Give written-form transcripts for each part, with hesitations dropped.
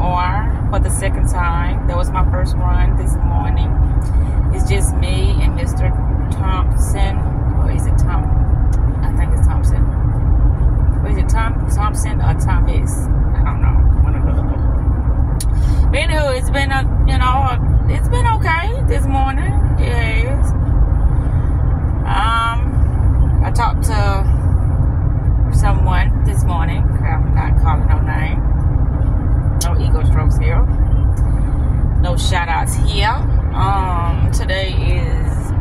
ER for the second time. That was my first run this morning. It's just me and Mr. Thompson. Or is it Tom? I think it's Thompson. Or is it Thompson or Thomas? I don't know. One of the other. But anywho, it's been it's been okay this morning. It is. I talked to someone this morning. I'm not calling no name. No ego strokes here. No shout outs here. Today is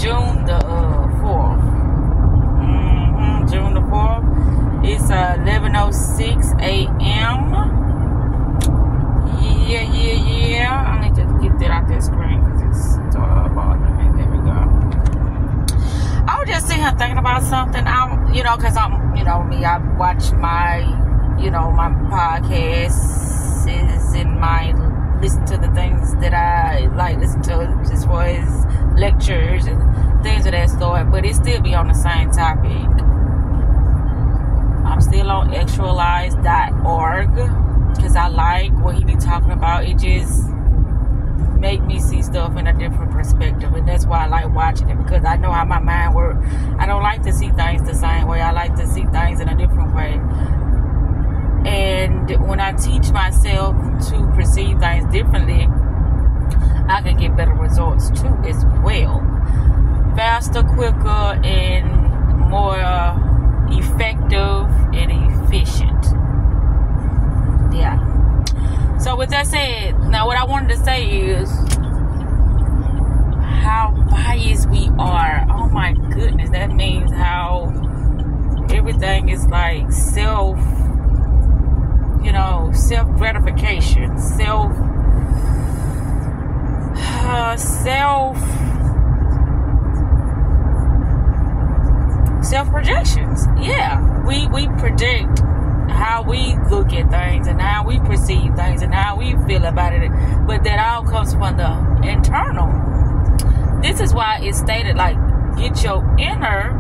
June the 4th. June the 4th. It's 11:06 a.m. Yeah. I need to get that out that screen because it's bothering me. There we go. I was just sitting here thinking about something. Because I'm, me, I watch my, my podcasts and listen to the things that I listen to as far as lectures and things of that sort, but it still be on the same topic. I'm still on extralyze.org because I like what he be talking about. It just make me see stuff in a different perspective, and that's why I like watching it, because I know how my mind works. I don't like to see things the same way. I like to see things in a different way. And when I teach myself to perceive things differently, I can get better results too as well. Faster, quicker, and more effective and efficient. Yeah. So with that said, now what I wanted to say is how biased we are. Oh my goodness, that means how everything is like self-gratification, self-projections. Yeah, we project how we look at things and how we perceive things and how we feel about it, but that all comes from the internal. This is why it's stated get your inner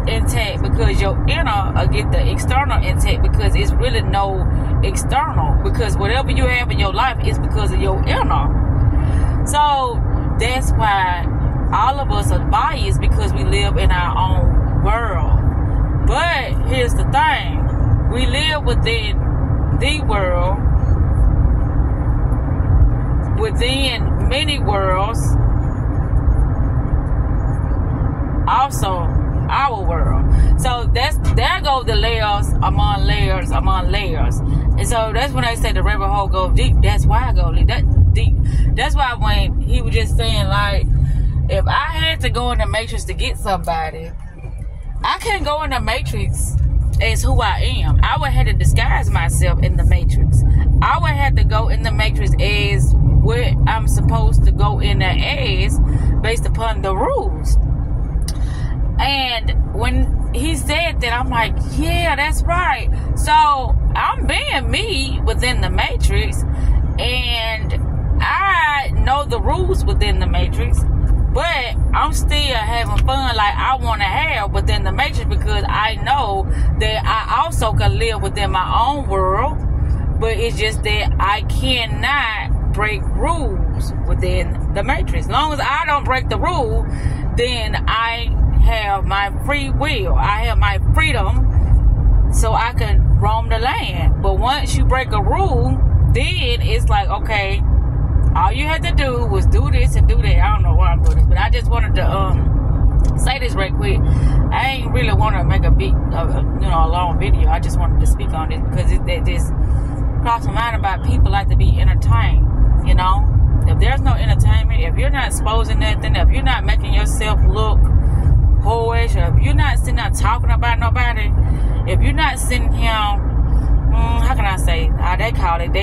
intact, because your inner will get the external intact, because it's really no external, because whatever you have in your life is because of your inner. So that's why all of us are biased, because we live in our own world. But here's the thing. We live within the world, within many worlds, also our world. So there go the layers among layers among layers. And so that's when I say the rabbit hole goes deep. That's why I go that deep. That's why when he was just saying, if I had to go in the matrix to get somebody, I can't go in the matrix as who I am. I would have to disguise myself in the matrix. I would have to go in the matrix as what I'm supposed to go in there as, based upon the rules. And when he said that, I'm like, yeah, that's right. So I'm being me within the matrix, and I know the rules within the matrix, but I'm still having fun like I want to have within the matrix, because I know that I also can live within my own world, but it's just that I cannot break rules within the matrix. As long as I don't break the rule, then I have my free will. I have my freedom, so I can roam the land. But once you break a rule, then it's like, okay, all you had to do was do this and do that. I don't know why I'm doing this, but I just wanted to say this right quick. I ain't really want to make a big, a long video. I just wanted to speak on this because it just crossed my mind about people like to be entertained. If there's no entertainment, if you're not exposing nothing, if you're not making yourself look whorish, or if you're not sitting there talking about nobody, if you're not sitting here, how can I say? They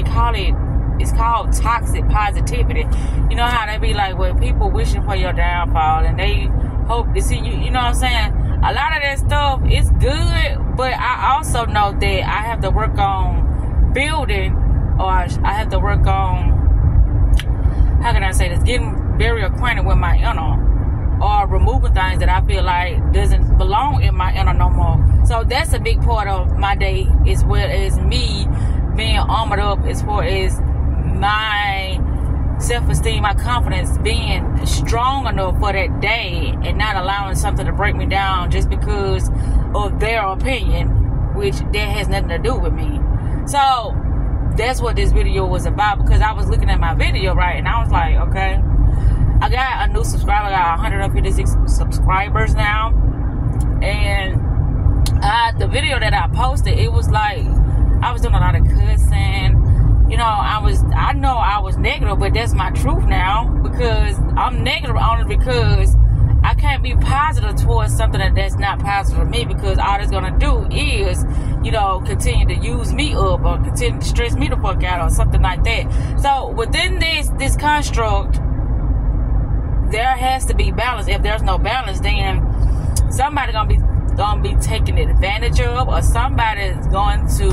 call it. It's called toxic positivity. You know how they be like, well, people wishing for your downfall and they hope to see you. You know what I'm saying? A lot of that stuff is good, but I also know that I have to work on building, or I have to work on, how can I say this, getting very acquainted with my inner, or removing things that I feel like doesn't belong in my inner no more. So that's a big part of my day, as well as me being armored up as far as my self-esteem, my confidence, being strong enough for that day and not allowing something to break me down just because of their opinion, which that has nothing to do with me. So that's what this video was about, because I was looking at my video, right, and I was like, okay, I got a new subscriber. I got 156 subscribers now, and the video that I posted, it was like I was doing a lot of cussing. You know, I know I was negative, but that's my truth now, because I'm negative only because I can't be positive towards something that's not positive to me, because all it's gonna do is, you know, continue to use me up or continue to stress me the fuck out or something like that. So within this construct, there has to be balance. If there's no balance, then somebody gonna be taken advantage of, or somebody's going to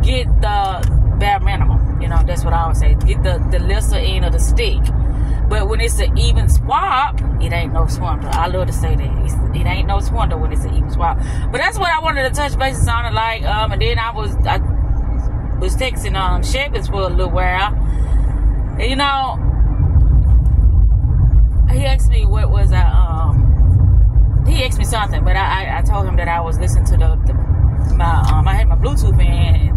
get the bare minimum. You know, that's what I always say. Get the lesser end of the stick. But when it's an even swap, it ain't no swindle. I love to say that. It ain't no swindle when it's an even swap. But that's what I wanted to touch bases on. Like, and then I was texting Shepherds for a little while. And, you know, he asked me what was he asked me something, but I told him that I was listening to I had my Bluetooth in,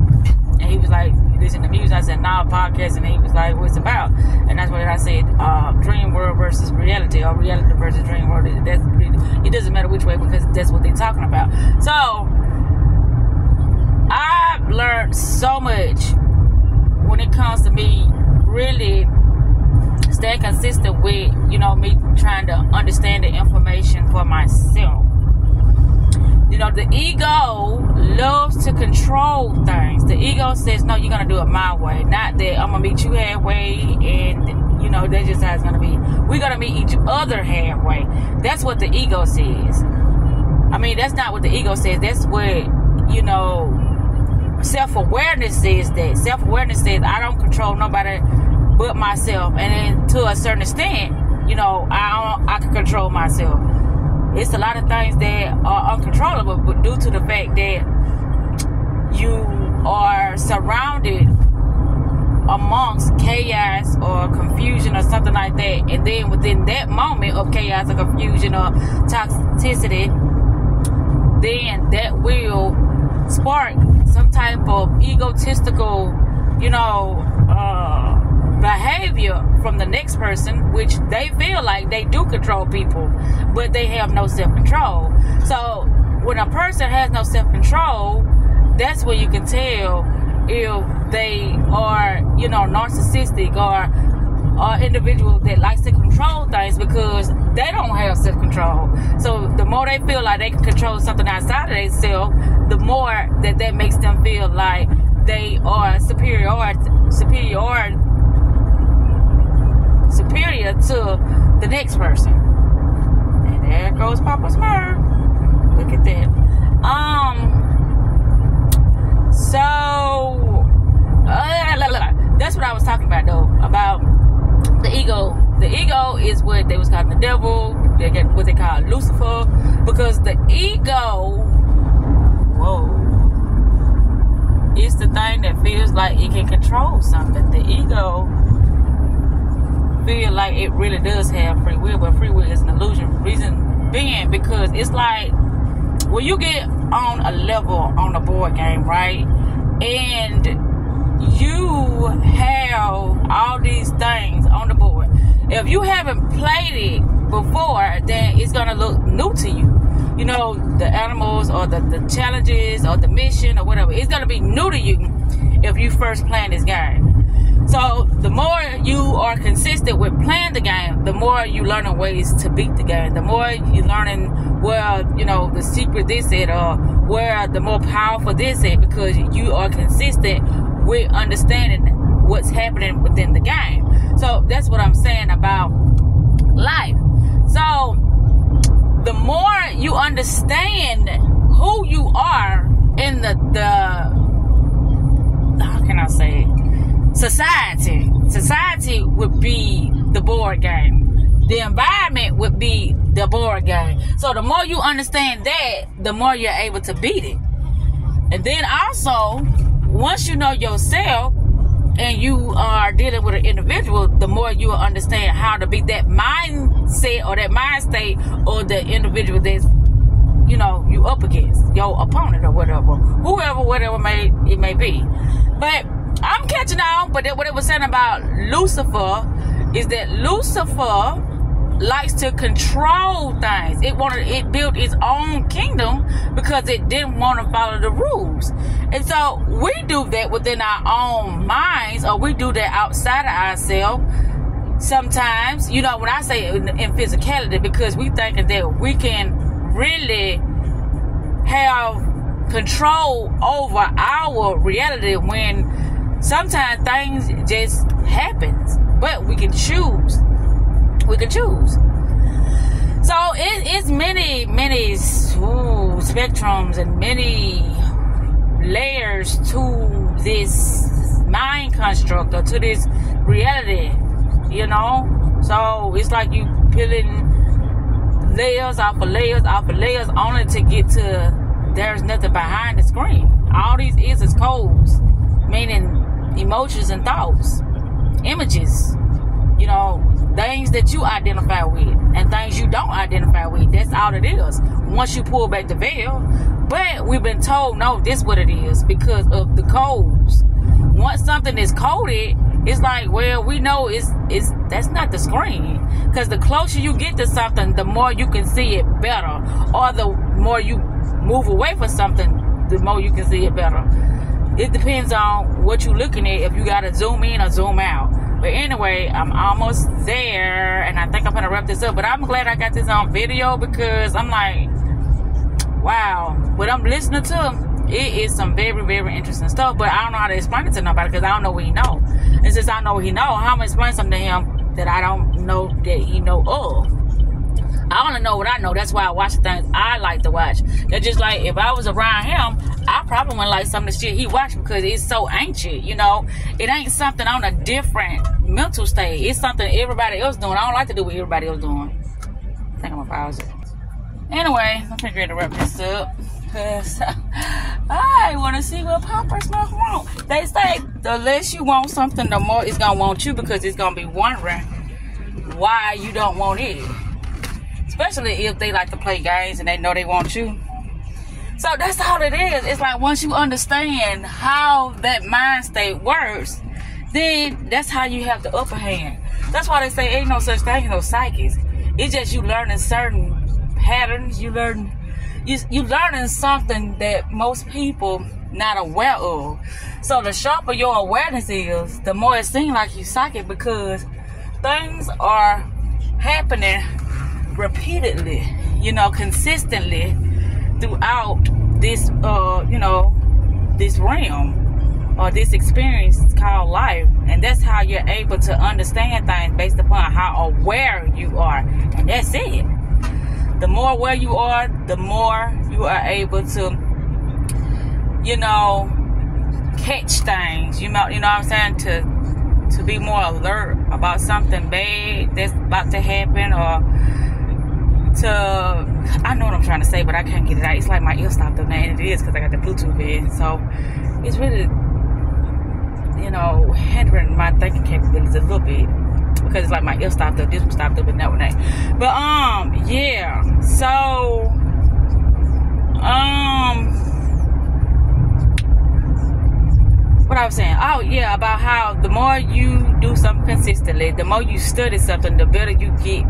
and he was like, you listen to music? I said, nah, podcast. And he was like, what's it about? And that's what I said, dream world versus reality, or reality versus dream world. It doesn't matter which way, because that's what they're talking about. So I've learned so much when it comes to me really staying consistent with, you know, me trying to understand the information for myself. You know, the ego loves to control things. The ego says, no, you're going to do it my way. Not that I'm going to meet you halfway, and, you know, that's just how it's going to be. We're going to meet each other halfway. That's what the ego says. I mean, that's not what the ego says. That's what, you know, self-awareness says that. Self-awareness says, I don't control nobody but myself. And then to a certain extent, you know, I can control myself. It's a lot of things that are uncontrollable, but due to the fact that you are surrounded amongst chaos or confusion or something like that, and then within that moment of chaos or confusion or toxicity, then that will spark some type of egotistical, you know, behavior from the next person, which they feel like they do control people, but they have no self-control. So when a person has no self-control, that's where you can tell if they are, you know, narcissistic or individual that likes to control things, because they don't have self-control. So the more they feel like they can control something outside of themselves, the more that makes them feel like they are superior to the next person. And there goes Papa Smurf. Look at that. That's what I was talking about, though, about the ego. The ego is what they was calling the devil. They get what they call Lucifer, because the ego, is the thing that feels like it can control something. The ego feel like it really does have free will, but free will is an illusion. Reason being, because it's like when you get on a level on a board game, right, and you have all these things on the board. If you haven't played it before, then it's gonna look new to you. You know, the animals or the challenges or the mission or whatever, it's gonna be new to you if you first playing this game. So the more you are consistent with playing the game, the more you learning ways to beat the game. The more you learning where, you know, the secret this is, or where the more powerful this is, because you are consistent with understanding what's happening within the game. So that's what I'm saying about life. So the more you understand who you are in the how can I say it? Society would be the board game. The environment would be the board game. So the more you understand that, the more you're able to beat it. And then also, once you know yourself and you are dealing with an individual, the more you will understand how to be that mindset or that mind state or the individual that's, you know, you up against, your opponent or whatever, whoever, whatever it may be. But I'm catching on. But what it was saying about Lucifer is that Lucifer likes to control things. It built its own kingdom because it didn't want to follow the rules. And so we do that within our own minds, or we do that outside of ourselves sometimes. You know, when I say in physicality, because we think that we can really have control over our reality when sometimes things just happens. But we can choose. We can choose. So it's many spectrums and many layers to this mind construct or to this reality, you know. So it's like you peeling layers off of layers off of layers only to get to there's nothing behind the screen. All these is codes, meaning emotions and thoughts, images, you know, things that you identify with and things you don't identify with. That's all it is once you pull back the veil. But we've been told, no, this is what it is because of the codes. Once something is coded, it's like, well, we know it's that's not the screen. Because the closer you get to something, the more you can see it better. Or the more you move away from something, the more you can see it better. It depends on what you're looking at, if you got to zoom in or zoom out. But anyway, I'm almost there, and I think I'm going to wrap this up. But I'm glad I got this on video because I'm like, wow. What I'm listening to, it is some very, very interesting stuff. But I don't know how to explain it to nobody because I don't know what he know. And since I know what he know, how am I explain something to him that I don't know that he know of? I only know what I know. That's why I watch the things I like to watch. That's just like if I was around him, I probably wouldn't like some of the shit he watched because it's so ancient, you know. It ain't something on a different mental state. It's something everybody else doing. I don't like to do what everybody else doing. I think I'm gonna pause it. Anyway, I'm pretty ready to wrap this up because I want to see what Papa Smoke want. They say the less you want something, the more it's gonna want you because it's gonna be wondering why you don't want it. Especially if they like to play games and they know they want you. So that's all it is. It's like once you understand how that mind state works, then that's how you have the upper hand. That's why they say ain't no such thing as no psychics. It's just you learning certain patterns. You learning something that most people not aware of. So the sharper your awareness is, the more it seems like you psychic because things are happening repeatedly, you know, consistently throughout this you know, this realm or this experience called life. And that's how you're able to understand things based upon how aware you are. And that's it. The more aware you are, the more you are able to, you know, catch things, you know what I'm saying, to be more alert about something bad that's about to happen, or I know what I'm trying to say, but I can't get it out. It's like my ear stopped up now, and it is because I got the Bluetooth in. So it's really, you know, hindering my thinking capabilities a little bit because it's like my ear stopped up, this one stopped up, and that one ain't. But yeah. So what I was saying, oh yeah, about how the more you do something consistently, the more you study something, the better you get.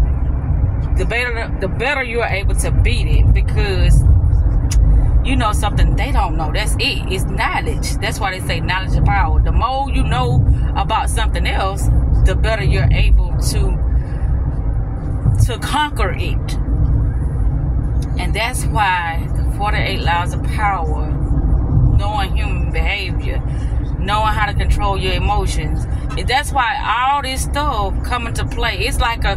The better you are able to beat it because you know something they don't know. That's it. It's knowledge. That's why they say knowledge is power. The more you know about something else, the better you're able to conquer it. And that's why the 48 laws of power, knowing human behavior, knowing how to control your emotions. That's why all this stuff come into play. It's like a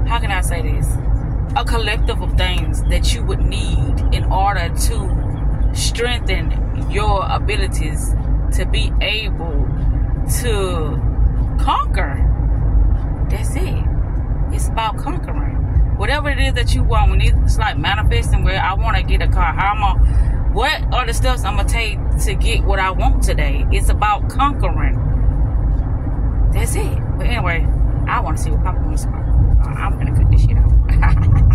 how can I say this? A collective of things that you would need in order to strengthen your abilities to be able to conquer. That's it. It's about conquering. Whatever it is that you want, when it's like manifesting, where I want to get a car, how What are the steps I'm gonna take to get what I want today? It's about conquering. That's it. But anyway, I want to see what Papa wants to. I'm gonna cut this shit out.